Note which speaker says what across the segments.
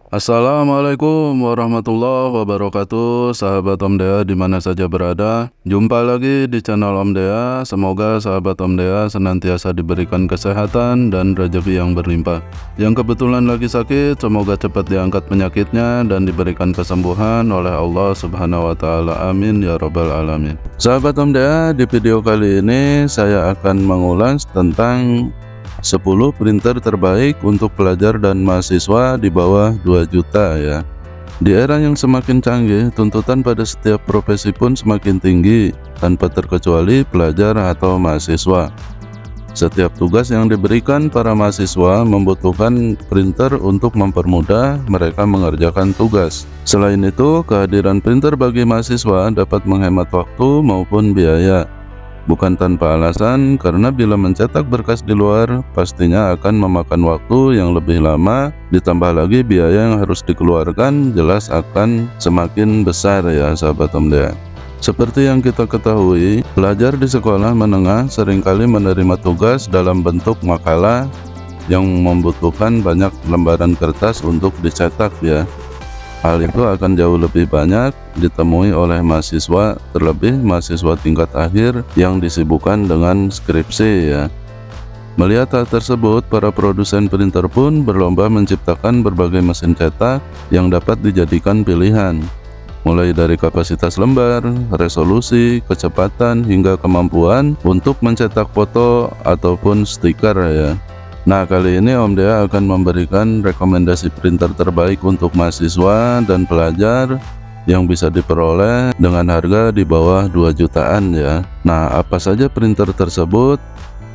Speaker 1: Assalamualaikum warahmatullahi wabarakatuh, sahabat Om Dea dimana saja berada. Jumpa lagi di channel Om Dea. Semoga sahabat Om Dea senantiasa diberikan kesehatan dan rezeki yang berlimpah. Yang kebetulan lagi sakit, semoga cepat diangkat penyakitnya dan diberikan kesembuhan oleh Allah Subhanahu wa Ta'ala. Amin ya Rabbal Alamin. Sahabat Om Dea, di video kali ini saya akan mengulas tentang 10 printer terbaik untuk pelajar dan mahasiswa di bawah 2 juta ya. Di era yang semakin canggih, tuntutan pada setiap profesi pun semakin tinggi, tanpa terkecuali pelajar atau mahasiswa. Setiap tugas yang diberikan para mahasiswa membutuhkan printer untuk mempermudah mereka mengerjakan tugas. Selain itu, kehadiran printer bagi mahasiswa dapat menghemat waktu maupun biaya. Bukan tanpa alasan, karena bila mencetak berkas di luar pastinya akan memakan waktu yang lebih lama, ditambah lagi biaya yang harus dikeluarkan jelas akan semakin besar ya sahabat Om Dea. Seperti yang kita ketahui, pelajar di sekolah menengah seringkali menerima tugas dalam bentuk makalah yang membutuhkan banyak lembaran kertas untuk dicetak ya. Hal itu akan jauh lebih banyak ditemui oleh mahasiswa, terlebih mahasiswa tingkat akhir yang disibukkan dengan skripsi ya. Melihat hal tersebut, para produsen printer pun berlomba menciptakan berbagai mesin cetak yang dapat dijadikan pilihan, mulai dari kapasitas lembar, resolusi, kecepatan, hingga kemampuan untuk mencetak foto ataupun stiker ya. Nah, kali ini Om Dea akan memberikan rekomendasi printer terbaik untuk mahasiswa dan pelajar yang bisa diperoleh dengan harga di bawah 2 jutaan ya. Nah, apa saja printer tersebut?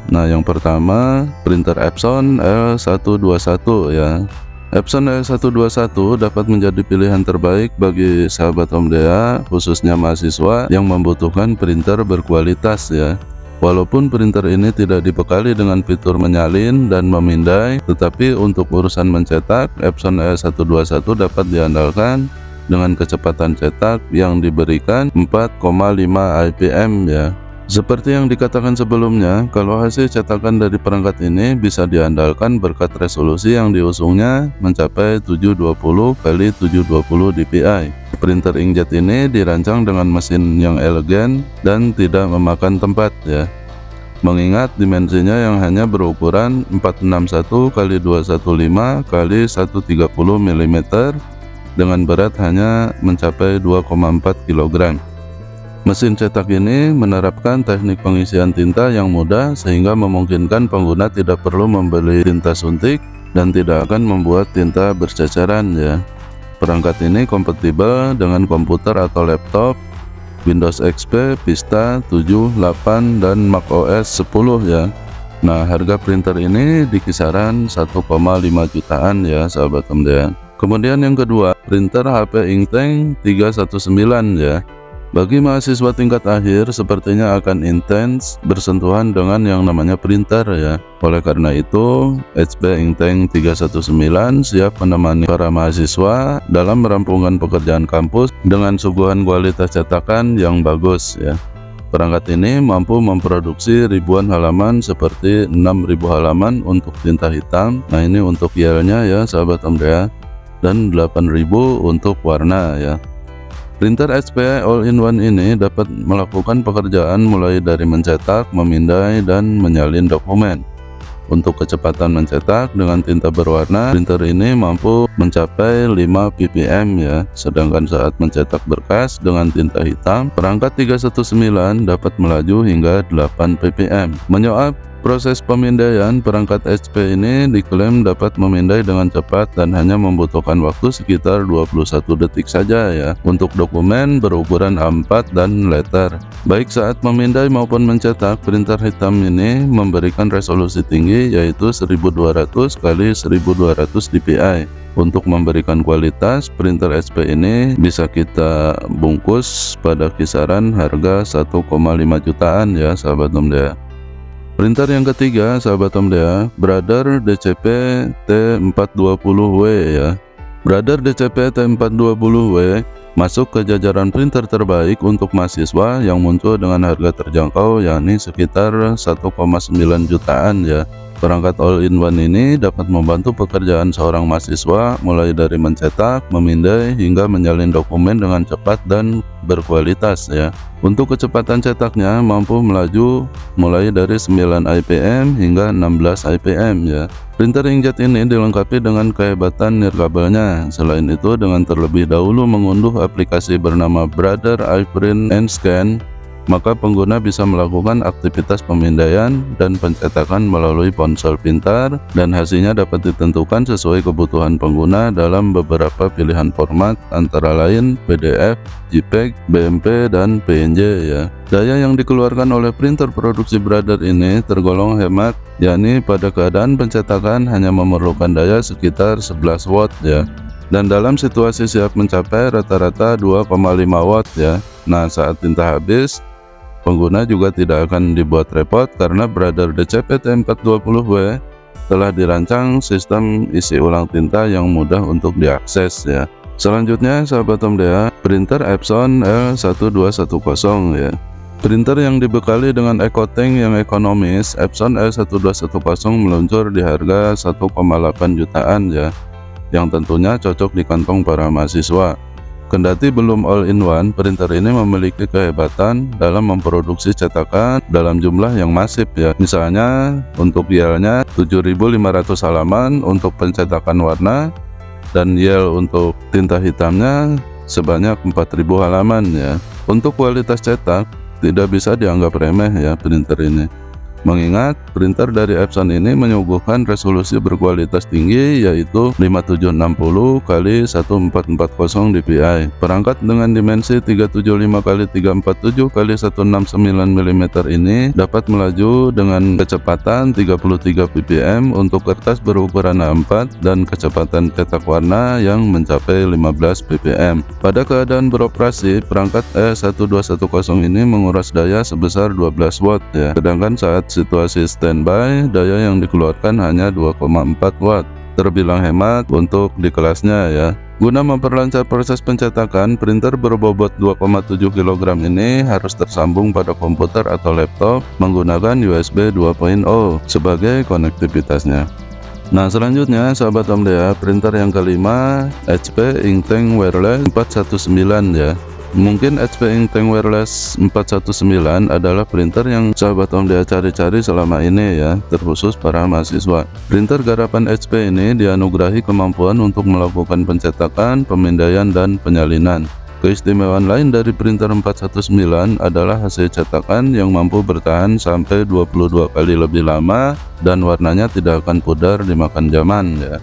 Speaker 1: Nah, yang pertama printer Epson L121 ya. Epson L121 dapat menjadi pilihan terbaik bagi sahabat Om Dea, khususnya mahasiswa yang membutuhkan printer berkualitas ya. Walaupun printer ini tidak dibekali dengan fitur menyalin dan memindai, tetapi untuk urusan mencetak, Epson L121 dapat diandalkan dengan kecepatan cetak yang diberikan 4,5 IPM ya. Seperti yang dikatakan sebelumnya, kalau hasil cetakan dari perangkat ini bisa diandalkan berkat resolusi yang diusungnya mencapai 720 x 720 dpi. Printer inkjet ini dirancang dengan mesin yang elegan dan tidak memakan tempat ya. Mengingat dimensinya yang hanya berukuran 461 x 215 x 130 mm dengan berat hanya mencapai 2,4 kg. Mesin cetak ini menerapkan teknik pengisian tinta yang mudah sehingga memungkinkan pengguna tidak perlu membeli tinta suntik dan tidak akan membuat tinta berceceran ya. Perangkat ini kompatibel dengan komputer atau laptop Windows XP, Vista 7, 8, dan macOS 10 ya. Nah, harga printer ini di kisaran 1,5 jutaan ya sahabat Om Dea. Kemudian yang kedua, printer HP Inktank 319 ya. Bagi mahasiswa tingkat akhir sepertinya akan intens bersentuhan dengan yang namanya printer ya. Oleh karena itu, HP Inktank 319 siap menemani para mahasiswa dalam merampungan pekerjaan kampus dengan suguhan kualitas cetakan yang bagus ya. Perangkat ini mampu memproduksi ribuan halaman seperti 6.000 halaman untuk tinta hitam. Nah, ini untuk YL-nya ya sahabat Om Dea, dan 8.000 untuk warna ya. Printer HP All-in-One ini dapat melakukan pekerjaan mulai dari mencetak, memindai, dan menyalin dokumen. Untuk kecepatan mencetak dengan tinta berwarna, printer ini mampu mencapai 5 ppm ya. Sedangkan saat mencetak berkas dengan tinta hitam, perangkat 319 dapat melaju hingga 8 ppm. Menyoal proses pemindaian, perangkat HP ini diklaim dapat memindai dengan cepat dan hanya membutuhkan waktu sekitar 21 detik saja ya untuk dokumen berukuran A4 dan letter. Baik saat memindai maupun mencetak, printer hitam ini memberikan resolusi tinggi yaitu 1200 x 1200 dpi. Untuk memberikan kualitas, printer HP ini bisa kita bungkus pada kisaran harga 1,5 jutaan ya sahabat Om Dea. Printer yang ketiga sahabat Om Dea, Brother DCP T420W ya. Brother DCP T420W masuk ke jajaran printer terbaik untuk mahasiswa yang muncul dengan harga terjangkau yakni sekitar 1,9 jutaan ya. Perangkat all-in-one ini dapat membantu pekerjaan seorang mahasiswa mulai dari mencetak, memindai, hingga menyalin dokumen dengan cepat dan berkualitas ya. Untuk kecepatan cetaknya mampu melaju mulai dari 9 IPM hingga 16 IPM ya. Printer inkjet ini dilengkapi dengan kehebatan nirkabelnya. Selain itu, dengan terlebih dahulu mengunduh aplikasi bernama Brother iPrint and Scan, maka pengguna bisa melakukan aktivitas pemindaian dan pencetakan melalui ponsel pintar, dan hasilnya dapat ditentukan sesuai kebutuhan pengguna dalam beberapa pilihan format antara lain PDF, JPEG, BMP, dan PNG ya. Daya yang dikeluarkan oleh printer produksi Brother ini tergolong hemat, yakni pada keadaan pencetakan hanya memerlukan daya sekitar 11 watt ya. Dan dalam situasi siap mencapai rata-rata 2,5 watt ya. Nah, saat tinta habis, pengguna juga tidak akan dibuat repot karena Brother DCP T420W telah dirancang sistem isi ulang tinta yang mudah untuk diakses ya. Selanjutnya sahabat Omdea, printer Epson L1210 ya. Printer yang dibekali dengan EcoTank yang ekonomis, Epson L1210 meluncur di harga 1,8 jutaan ya, yang tentunya cocok di kantong para mahasiswa. Kendati belum all-in-one, printer ini memiliki kehebatan dalam memproduksi cetakan dalam jumlah yang masif ya. Misalnya untuk YEL-nya 7.500 halaman untuk pencetakan warna, dan YEL untuk tinta hitamnya sebanyak 4.000 halaman ya. Untuk kualitas cetak tidak bisa dianggap remeh ya printer ini. Mengingat printer dari Epson ini menyuguhkan resolusi berkualitas tinggi, yaitu 5760 x 1440 dpi. Perangkat dengan dimensi 375 x 347 x 169 mm ini dapat melaju dengan kecepatan 33 ppm untuk kertas berukuran A4 dan kecepatan cetak warna yang mencapai 15 ppm. Pada keadaan beroperasi, perangkat E1210 ini menguras daya sebesar 12 watt ya. Sedangkan saat situasi standby, daya yang dikeluarkan hanya 2,4 watt. Terbilang hemat untuk di kelasnya ya. Guna memperlancar proses pencetakan, printer berbobot 2,7 kg ini harus tersambung pada komputer atau laptop menggunakan USB 2.0 sebagai konektivitasnya. Nah, selanjutnya sahabat Omdea, printer yang kelima, HP Inktank Wireless 419 ya. Mungkin HP Inktank Wireless 419 adalah printer yang sahabat Omdea cari-cari selama ini ya, terkhusus para mahasiswa. Printer garapan HP ini dianugerahi kemampuan untuk melakukan pencetakan, pemindaian, dan penyalinan. Keistimewaan lain dari printer 419 adalah hasil cetakan yang mampu bertahan sampai 22 kali lebih lama dan warnanya tidak akan pudar dimakan zaman ya.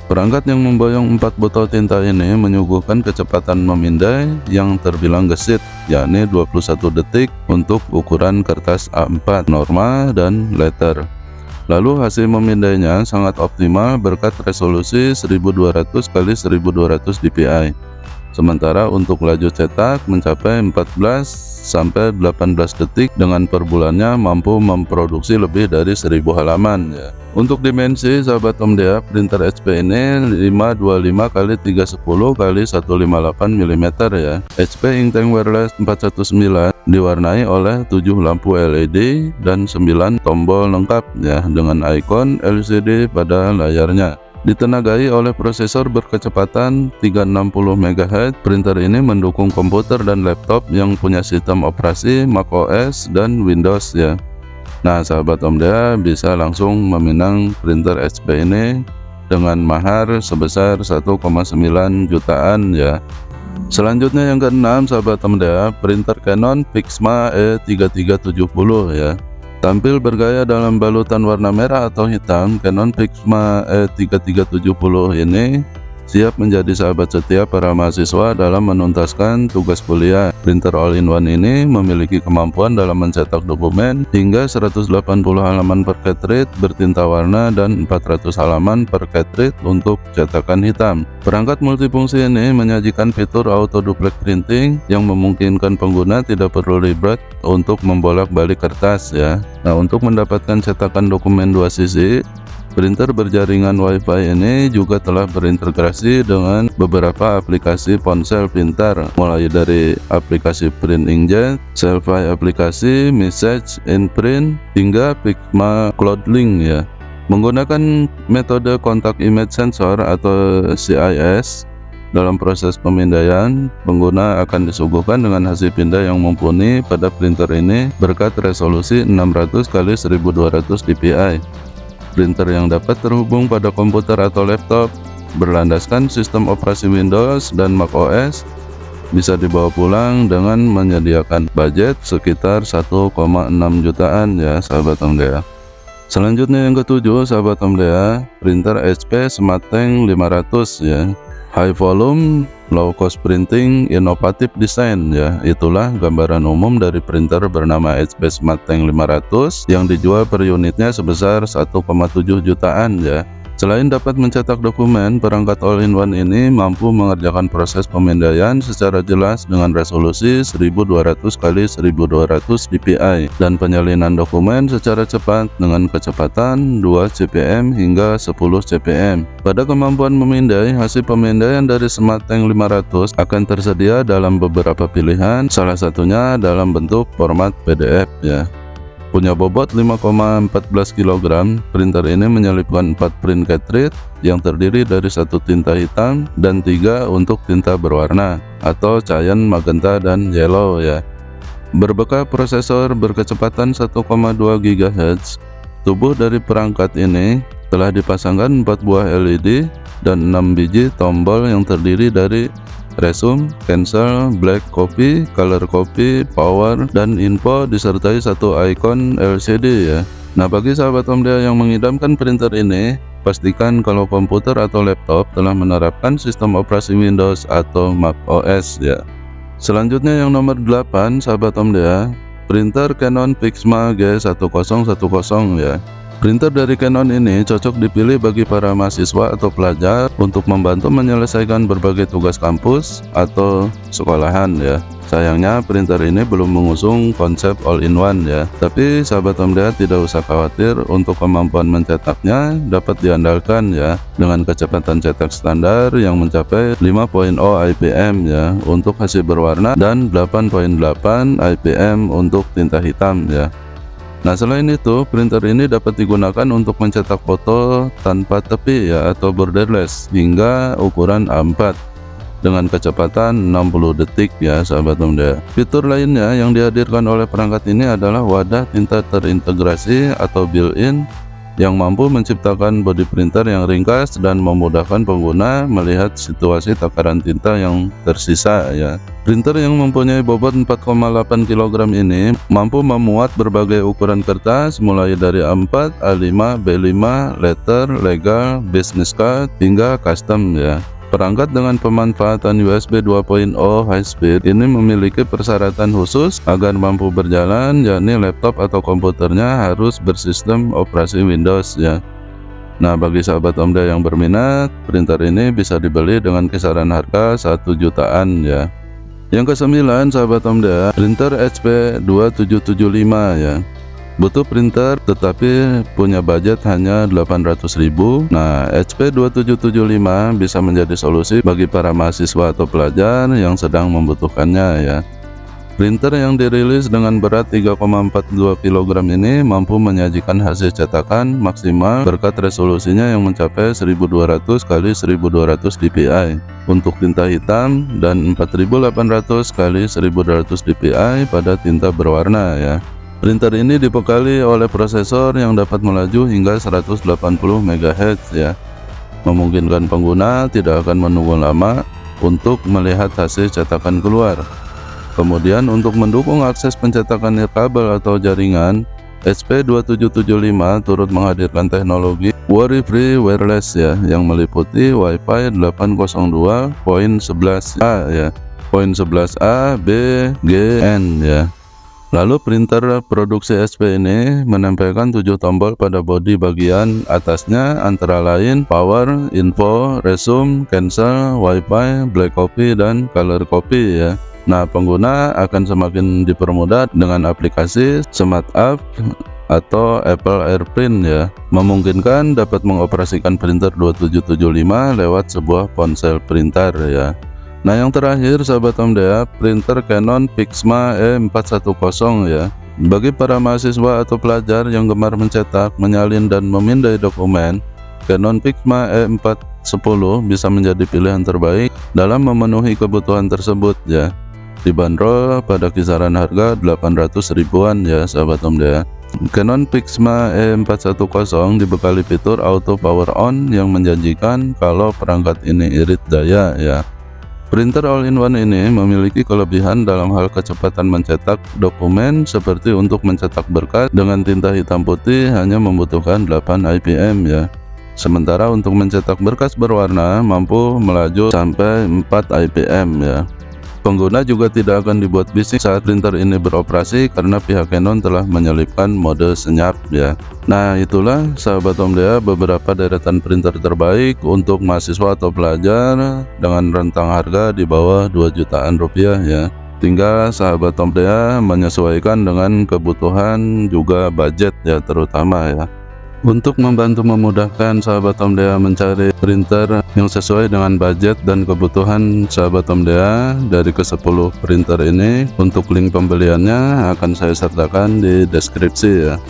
Speaker 1: Perangkat yang memboyong 4 botol tinta ini menyuguhkan kecepatan memindai yang terbilang gesit, yakni 21 detik untuk ukuran kertas A4 normal dan letter. Lalu hasil memindainya sangat optimal berkat resolusi 1200 x 1200 dpi. Sementara untuk laju cetak mencapai 14 sampai 18 detik, dengan per bulannya mampu memproduksi lebih dari 1000 halaman ya. Untuk dimensi sahabat Omdea, printer HP ini 525 x 310 x 158 mm ya. HP Inktank Wireless 419 diwarnai oleh 7 lampu LED dan 9 tombol lengkap ya, dengan ikon LCD pada layarnya. Ditenagai oleh prosesor berkecepatan 360 MHz, printer ini mendukung komputer dan laptop yang punya sistem operasi macOS dan Windows ya. Nah, sahabat Omdea bisa langsung meminang printer HP ini dengan mahar sebesar 1,9 jutaan ya. Selanjutnya yang keenam sahabat Omdea, printer Canon Pixma E3370 ya. Tampil bergaya dalam balutan warna merah atau hitam, Canon Pixma E3370 ini siap menjadi sahabat setia para mahasiswa dalam menuntaskan tugas kuliah. Printer all-in-one ini memiliki kemampuan dalam mencetak dokumen hingga 180 halaman per cartridge bertinta warna dan 400 halaman per cartridge untuk cetakan hitam. Perangkat multifungsi ini menyajikan fitur auto duplex printing yang memungkinkan pengguna tidak perlu ribet untuk membolak-balik kertas ya. Nah, untuk mendapatkan cetakan dokumen 2 sisi, printer berjaringan Wi-Fi ini juga telah berintegrasi dengan beberapa aplikasi ponsel pintar, mulai dari aplikasi Print Inkjet, Selfie aplikasi, Message in Print, hingga Pixma Cloud Link ya. Menggunakan metode Contact Image Sensor atau CIS, dalam proses pemindaian, pengguna akan disuguhkan dengan hasil pindah yang mumpuni pada printer ini berkat resolusi 600 x 1200 dpi. Printer yang dapat terhubung pada komputer atau laptop berlandaskan sistem operasi Windows dan macOS bisa dibawa pulang dengan menyediakan budget sekitar 1,6 jutaan ya sahabat OMDEA. Selanjutnya yang ketujuh sahabat OMDEA, printer HP SmartTank 500 ya. High volume, low cost printing, inovatif desain ya. Itulah gambaran umum dari printer bernama HP SmartTank 500 yang dijual per unitnya sebesar 1,7 jutaan ya. Selain dapat mencetak dokumen, perangkat all-in-one ini mampu mengerjakan proses pemindaian secara jelas dengan resolusi 1200 x 1200 dpi dan penyalinan dokumen secara cepat dengan kecepatan 2 cpm hingga 10 cpm. Pada kemampuan memindai, hasil pemindaian dari SmartTank 500 akan tersedia dalam beberapa pilihan, salah satunya dalam bentuk format PDF ya. Punya bobot 5,14 kg, printer ini menyelipkan 4 print cartridge yang terdiri dari 1 tinta hitam dan 3 untuk tinta berwarna atau cyan, magenta, dan yellow ya. Berbekal prosesor berkecepatan 1,2 GHz, tubuh dari perangkat ini telah dipasangkan 4 buah LED dan 6 biji tombol yang terdiri dari resume, cancel, black copy, color copy, power, dan info disertai 1 ikon LCD ya. Nah, bagi sahabat OMDEA yang mengidamkan printer ini, pastikan kalau komputer atau laptop telah menerapkan sistem operasi Windows atau macOS ya. Selanjutnya yang nomor 8 sahabat OMDEA, printer Canon PIXMA G1010 ya. Printer dari Canon ini cocok dipilih bagi para mahasiswa atau pelajar untuk membantu menyelesaikan berbagai tugas kampus atau sekolahan ya. Sayangnya printer ini belum mengusung konsep all-in-one ya. Tapi sahabat OMDEA tidak usah khawatir, untuk kemampuan mencetaknya dapat diandalkan ya dengan kecepatan cetak standar yang mencapai 5.0 IPM ya untuk hasil berwarna dan 8.8 IPM untuk tinta hitam ya. Nah, selain itu, printer ini dapat digunakan untuk mencetak foto tanpa tepi ya atau borderless hingga ukuran A4 dengan kecepatan 60 detik ya sahabat OMDEA. Fitur lainnya yang dihadirkan oleh perangkat ini adalah wadah tinta terintegrasi atau built-in yang mampu menciptakan body printer yang ringkas dan memudahkan pengguna melihat situasi takaran tinta yang tersisa ya. Printer yang mempunyai bobot 4,8 kg ini mampu memuat berbagai ukuran kertas mulai dari A4, A5, B5, letter, legal, business card, hingga custom ya. Perangkat dengan pemanfaatan USB 2.0 high speed ini memiliki persyaratan khusus agar mampu berjalan, yakni laptop atau komputernya harus bersistem operasi Windows ya. Nah, bagi sahabat OMDEA yang berminat, printer ini bisa dibeli dengan kisaran harga 1 jutaan ya. Yang ke-9 sahabat OMDEA, printer HP 2775 ya. Butuh printer tetapi punya budget hanya 800.000. Nah, HP 2775 bisa menjadi solusi bagi para mahasiswa atau pelajar yang sedang membutuhkannya ya. Printer yang dirilis dengan berat 3,42 kg ini mampu menyajikan hasil cetakan maksimal berkat resolusinya yang mencapai 1200 x 1200 dpi untuk tinta hitam dan 4800 x 1200 dpi pada tinta berwarna ya. Printer ini dibekali oleh prosesor yang dapat melaju hingga 180 MHz ya, memungkinkan pengguna tidak akan menunggu lama untuk melihat hasil cetakan keluar. Kemudian untuk mendukung akses pencetakan nirkabel atau jaringan, HP 2775 turut menghadirkan teknologi worry-free wireless ya, yang meliputi Wi-Fi 802.11a ya, poin 11a, B, G, N ya. Lalu printer produksi HP ini menempelkan 7 tombol pada bodi bagian atasnya, antara lain power, info, resume, cancel, wifi, black copy, dan color copy ya. Nah, pengguna akan semakin dipermudah dengan aplikasi Smart App atau Apple AirPrint ya, memungkinkan dapat mengoperasikan printer 2775 lewat sebuah ponsel printer ya. Nah, yang terakhir sahabat OMDEA, printer Canon PIXMA E410 ya. Bagi para mahasiswa atau pelajar yang gemar mencetak, menyalin, dan memindai dokumen, Canon PIXMA E410 bisa menjadi pilihan terbaik dalam memenuhi kebutuhan tersebut ya. Dibanderol pada kisaran harga 800 ribuan ya sahabat Omdea. Canon PIXMA E410 dibekali fitur auto power on yang menjanjikan kalau perangkat ini irit daya ya. Printer all-in-one ini memiliki kelebihan dalam hal kecepatan mencetak dokumen, seperti untuk mencetak berkas dengan tinta hitam putih hanya membutuhkan 8 IPM ya. Sementara untuk mencetak berkas berwarna mampu melaju sampai 4 IPM ya. Pengguna juga tidak akan dibuat bising saat printer ini beroperasi karena pihak Canon telah menyelipkan mode senyap ya. Nah, itulah sahabat Omdea beberapa deretan printer terbaik untuk mahasiswa atau pelajar dengan rentang harga di bawah 2 jutaan rupiah ya. Tinggal sahabat Omdea menyesuaikan dengan kebutuhan juga budget ya terutama ya. Untuk membantu memudahkan sahabat Omdea mencari printer yang sesuai dengan budget dan kebutuhan sahabat Omdea dari ke-10 printer ini, untuk link pembeliannya akan saya sertakan di deskripsi ya.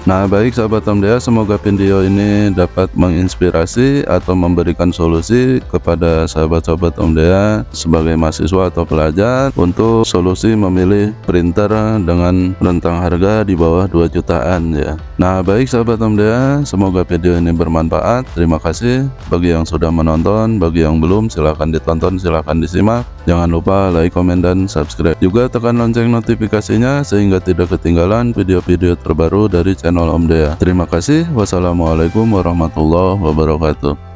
Speaker 1: Nah baik sahabat Omdea, semoga video ini dapat menginspirasi atau memberikan solusi kepada sahabat-sahabat Omdea sebagai mahasiswa atau pelajar untuk solusi memilih printer dengan rentang harga di bawah 2 jutaan ya. Nah baik sahabat Omdea, semoga video ini bermanfaat. Terima kasih bagi yang sudah menonton, bagi yang belum silahkan ditonton, silahkan disimak. Jangan lupa like, komen, dan subscribe. Juga tekan lonceng notifikasinya sehingga tidak ketinggalan video-video terbaru dari channel Omdea. Terima kasih. Wassalamualaikum warahmatullahi wabarakatuh.